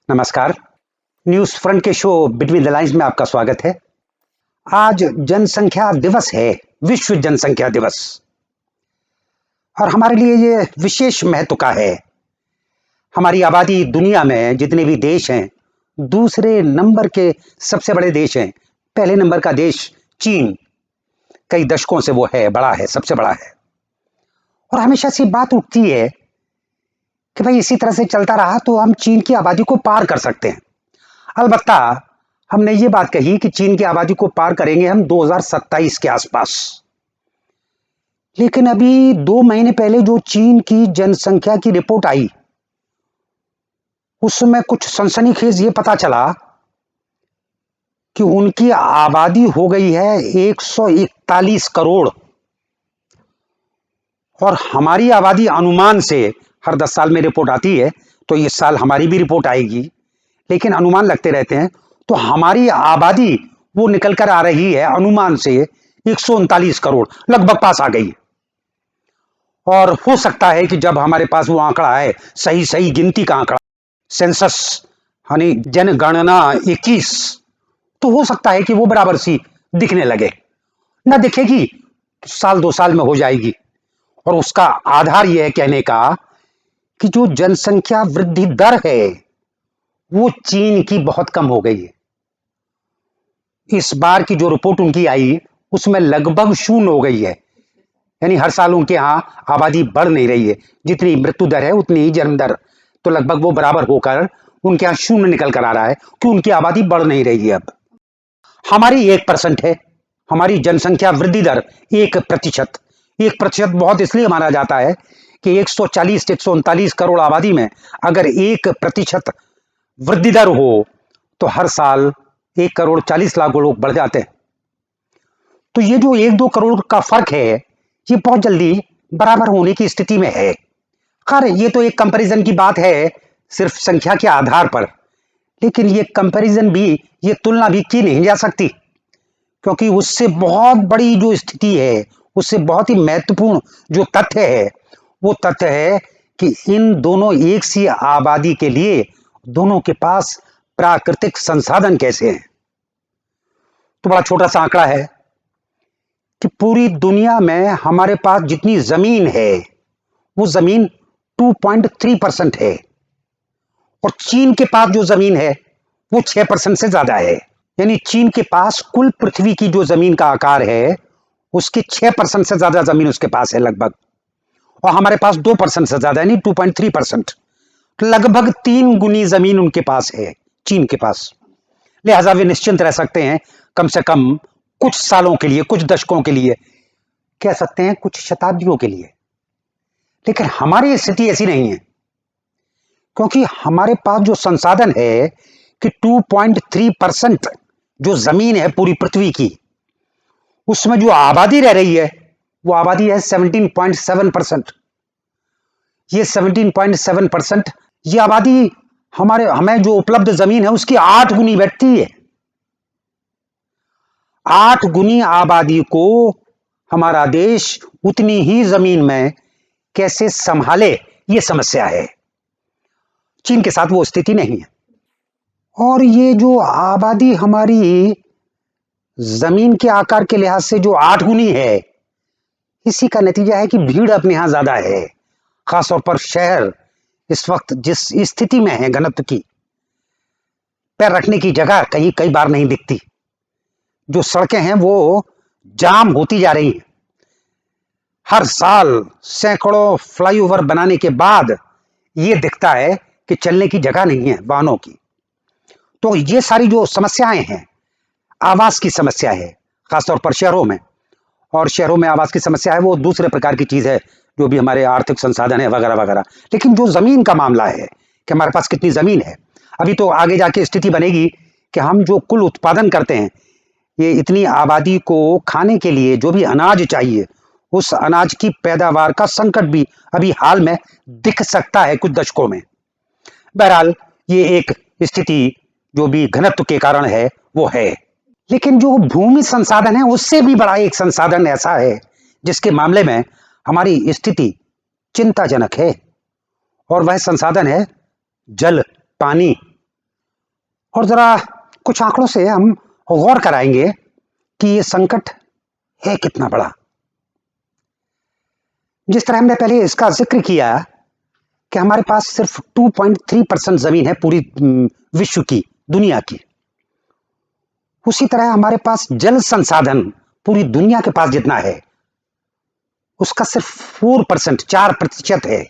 नमस्कार। News front के show between the lines में आपका स्वागत है। आज जनसंख्या दिवस है, विश्व जनसंख्या दिवस, और हमारे लिए ये विशेष महत्व का है। हमारी आबादी दुनिया में जितने भी देश हैं, दूसरे नंबर के सबसे बड़े देश हैं। पहले नंबर का देश चीन कई दशकों से वो है, बड़ा है, सबसे बड़ा है। और हमेशा सी बात उठती है कि भाई इसी तरह से चलता रहा तो हम चीन की आबादी को पार कर सकते हैं। अलबत्ता हमने ये बात कही कि चीन की आबादी को पार करेंगे हम 2027 के आसपास। लेकिन अभी 2 महीने पहले जो चीन की जनसंख्या की रिपोर्ट आई, उसमें कुछ सनसनीखेज ये पता चला कि उनकी आबादी हो गई है 141 करोड़, और हमारी आबादी अनुमान से हर 10 साल में रिपोर्ट आती है, तो इस साल हमारी भी रिपोर्ट आएगी, लेकिन अनुमान लगते रहते हैं। तो हमारी आबादी वो निकल कर आ रही है अनुमान से 139 करोड़, लगभग पास आ गई। और हो सकता है कि जब हमारे पास वो आंकड़ा आए, सही गिनती का आंकड़ा, सेंसस यानी जनगणना 21, तो हो सकता है कि वो बराबर सी दिखने लगे। न दिखेगी तो साल 2 साल में हो जाएगी। और उसका आधार यह है कहने का कि जो जनसंख्या वृद्धि दर है वो चीन की बहुत कम हो गई है। इस बार की जो रिपोर्ट उनकी आई उसमें लगभग 0 हो गई है, यानी हर साल उनके यहां आबादी बढ़ नहीं रही है। जितनी मृत्यु दर है उतनी ही जन्म दर, तो लगभग वो बराबर होकर उनके यहां 0 निकल कर आ रहा है कि उनकी आबादी बढ़ नहीं रही है। अब हमारी 1% है, हमारी जनसंख्या वृद्धि दर 1%। 1% बहुत इसलिए माना जाता है कि 140 139 करोड़ आबादी में अगर 1% वृद्धि दर हो तो हर साल 1 करोड़ 40 लाख लोग बढ़ जाते हैं। तो ये जो 1-2 करोड़ का फर्क है, ये बहुत जल्दी बराबर होने की स्थिति में है। खैर, ये तो एक कंपैरिजन की बात है, सिर्फ संख्या के आधार पर, लेकिन ये कंपैरिजन भी, ये तुलना भी की नहीं जा सकती, क्योंकि उससे बहुत बड़ी जो स्थिति है, उससे बहुत ही महत्वपूर्ण जो तथ्य है, वो तथ्य है कि इन दोनों एक सी आबादी के लिए दोनों के पास प्राकृतिक संसाधन कैसे हैं। तो बड़ा छोटा सा आंकड़ा है कि पूरी दुनिया में हमारे पास जितनी जमीन है वो जमीन 2.3% है, और चीन के पास जो जमीन है वो 6% से ज्यादा है। यानी चीन के पास कुल पृथ्वी की जो जमीन का आकार है उसके 6% से ज्यादा जमीन उसके पास है लगभग, और हमारे पास 2% से ज्यादा यानी 2.3%। तो लगभग 3 गुनी जमीन उनके पास है, चीन के पास। लिहाजा वे निश्चिंत रह सकते हैं, कम से कम कुछ सालों के लिए, कुछ दशकों के लिए, कह सकते हैं कुछ शताब्दियों के लिए। लेकिन हमारी स्थिति ऐसी नहीं है, क्योंकि हमारे पास जो संसाधन है कि 2.3% जो जमीन है पूरी पृथ्वी की, उसमें जो आबादी रह रही है वो आबादी है 17.7%। ये 17.7%, ये आबादी हमें जो उपलब्ध जमीन है उसकी 8 गुनी बैठती है। 8 गुनी आबादी को हमारा देश उतनी ही जमीन में कैसे संभाले, ये समस्या है। चीन के साथ वो स्थिति नहीं है। और ये जो आबादी हमारी जमीन के आकार के लिहाज से जो 8 गुनी है, इसी का नतीजा है कि भीड़ अपने यहां ज्यादा है। खासतौर पर शहर इस वक्त जिस स्थिति में है घनत्व की, पैर रखने की जगह कई बार नहीं दिखती। जो सड़कें हैं वो जाम होती जा रही हैं। हर साल सैकड़ों फ्लाईओवर बनाने के बाद ये दिखता है कि चलने की जगह नहीं है वाहनों की। तो ये सारी जो समस्याएं हैं, आवास की समस्या है खासतौर पर शहरों में, और शहरों में आवास की समस्या है वो दूसरे प्रकार की चीज है, जो भी हमारे आर्थिक संसाधन है वगैरह वगैरह। लेकिन जो जमीन का मामला है कि हमारे पास कितनी जमीन है, अभी तो आगे जाके स्थिति बनेगी कि हम जो कुल उत्पादन करते हैं, ये इतनी आबादी को खाने के लिए जो भी अनाज चाहिए, उस अनाज की पैदावार का संकट भी अभी हाल में दिख सकता है कुछ दशकों में। बहरहाल ये एक स्थिति जो भी घनत्व के कारण है वो है। लेकिन जो भूमि संसाधन है उससे भी बड़ा एक संसाधन ऐसा है जिसके मामले में हमारी स्थिति चिंताजनक है, और वह संसाधन है जल, पानी, और जरा कुछ आंकड़ों से हम गौर कराएंगे कि ये संकट है कितना बड़ा। जिस तरह हमने पहले इसका जिक्र किया कि हमारे पास सिर्फ 2.3% जमीन है पूरी विश्व की, दुनिया की, उसी तरह हमारे पास जल संसाधन पूरी दुनिया के पास जितना है उसका सिर्फ 4% है।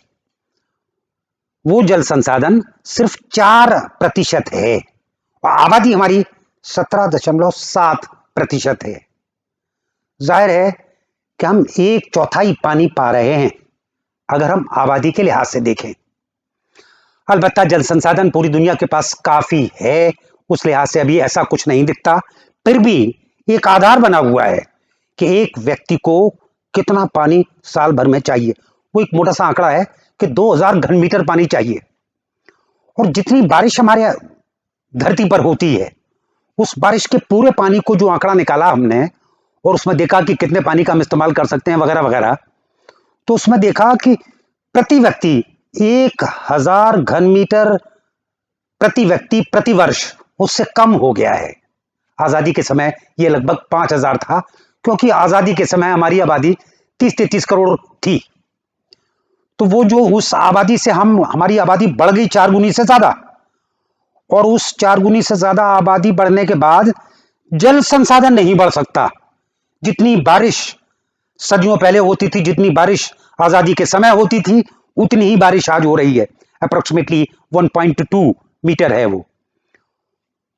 वो जल संसाधन सिर्फ 4% है और आबादी हमारी 17.7% है। जाहिर है कि हम 1/4 पानी पा रहे हैं अगर हम आबादी के लिहाज से देखें। अलबत्ता जल संसाधन पूरी दुनिया के पास काफी है, उस लिहाज से अभी ऐसा कुछ नहीं दिखता, फिर भी एक आधार बना हुआ है कि एक व्यक्ति को कितना पानी साल भर में चाहिए। वो एक मोटा सा आंकड़ा है कि 2000 घन मीटर पानी चाहिए। और जितनी बारिश हमारे धरती पर होती है उस बारिश के पूरे पानी को जो आंकड़ा निकाला हमने और उसमें देखा कि कितने पानी का हम इस्तेमाल कर सकते हैं वगैरह वगैरह, तो उसमें देखा कि प्रति व्यक्ति 1000 घन मीटर प्रति व्यक्ति प्रति वर्ष उससे कम हो गया है। आजादी के समय यह लगभग 5000 था, क्योंकि आजादी के समय हमारी आबादी 30-33 करोड़ थी। तो वो जो उस आबादी से हमारी आबादी बढ़ गई 4 गुनी से ज्यादा, और उस 4 गुनी से ज्यादा आबादी बढ़ने के बाद जल संसाधन नहीं बढ़ सकता। जितनी बारिश सदियों पहले होती थी, जितनी बारिश आजादी के समय होती थी, उतनी ही बारिश आज हो रही है। अप्रोक्सीमेटली 1.2 मीटर है वो।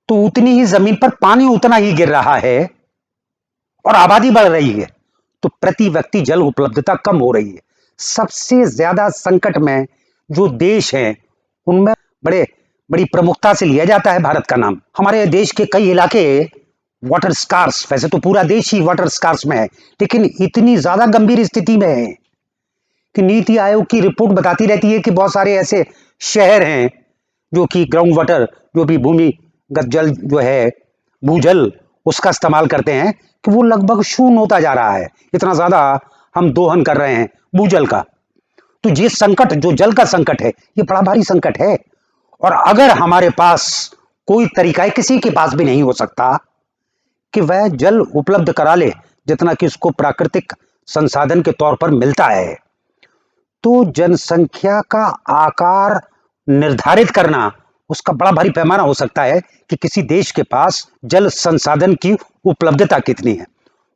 तो उतनी ही जमीन पर पानी उतना ही गिर रहा है और आबादी बढ़ रही है, तो प्रति व्यक्ति जल उपलब्धता कम हो रही है। सबसे ज्यादा संकट में जो देश हैं उनमें बड़ी प्रमुखता से लिया जाता है भारत का नाम। हमारे देश के कई इलाके वाटर स्कार्स, वैसे तो पूरा देश ही वाटर स्कार्स में है, लेकिन इतनी ज्यादा गंभीर स्थिति में है कि नीति आयोग की रिपोर्ट बताती रहती है कि बहुत सारे ऐसे शहर हैं जो कि ग्राउंड वाटर, जो भी भूमिगत जल जो है, भूजल, उसका इस्तेमाल करते हैं, कि वो लगभग शून्य होता जा रहा है। इतना ज्यादा हम दोहन कर रहे हैं भूजल का। तो ये संकट, जो जल का संकट है, ये बड़ा भारी संकट है। और अगर हमारे पास कोई तरीका है, किसी के पास भी नहीं हो सकता कि वह जल उपलब्ध करा ले जितना कि उसको प्राकृतिक संसाधन के तौर पर मिलता है, तो जनसंख्या का आकार निर्धारित करना उसका बड़ा भारी पैमाना हो सकता है कि किसी देश के पास जल संसाधन की उपलब्धता कितनी है।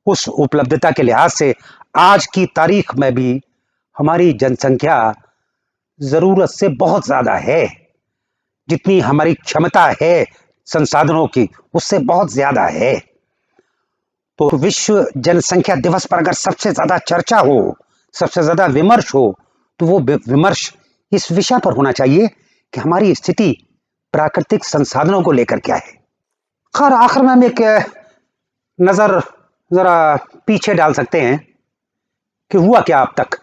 उस उपलब्धता के लिहाज से आज की तारीख में भी हमारी जनसंख्या जरूरत से बहुत ज्यादा है। जितनी हमारी क्षमता है संसाधनों की, उससे बहुत ज्यादा है। तो विश्व जनसंख्या दिवस पर अगर सबसे ज्यादा चर्चा हो, सबसे ज्यादा विमर्श हो, तो वो विमर्श इस विषय पर होना चाहिए कि हमारी स्थिति प्राकृतिक संसाधनों को लेकर क्या है। खैर, आखिर में हम एक नजर जरा पीछे डाल सकते हैं कि हुआ क्या अब तक।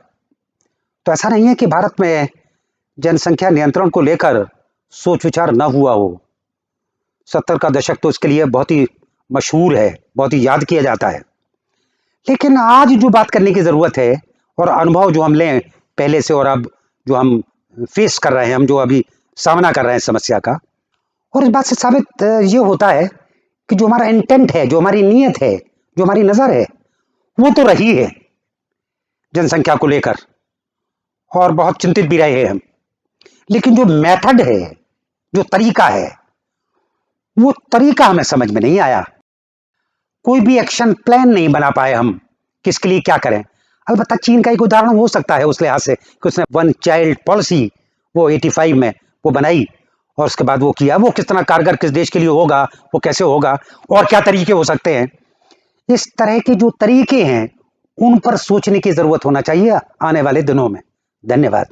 तो ऐसा नहीं है कि भारत में जनसंख्या नियंत्रण को लेकर सोच विचार न हुआ हो। 70 का दशक तो इसके लिए बहुत ही मशहूर है, बहुत ही याद किया जाता है। लेकिन आज जो बात करने की जरूरत है और अनुभव जो हम लें पहले से और अब जो हम फेस कर रहे हैं, हम जो अभी सामना कर रहे हैं समस्या का, और इस बात से साबित ये होता है कि जो हमारा इंटेंट है, जो हमारी नीयत है, जो हमारी नजर है, वो तो रही है जनसंख्या को लेकर और बहुत चिंतित भी रहे हैं हम। लेकिन जो मेथड है, जो तरीका है, वो तरीका हमें समझ में नहीं आया। कोई भी एक्शन प्लान नहीं बना पाए हम कि इसके लिए क्या करें। अलबत्ता चीन का एक उदाहरण हो सकता है उस लिहाज से कि उसने 1 चाइल्ड पॉलिसी वो 85 में वो बनाई और उसके बाद वो किया। वो कितना कारगर किस देश के लिए होगा, वो कैसे होगा और क्या तरीके हो सकते हैं, इस तरह के जो तरीके हैं उन पर सोचने की जरूरत होना चाहिए आने वाले दिनों में। धन्यवाद।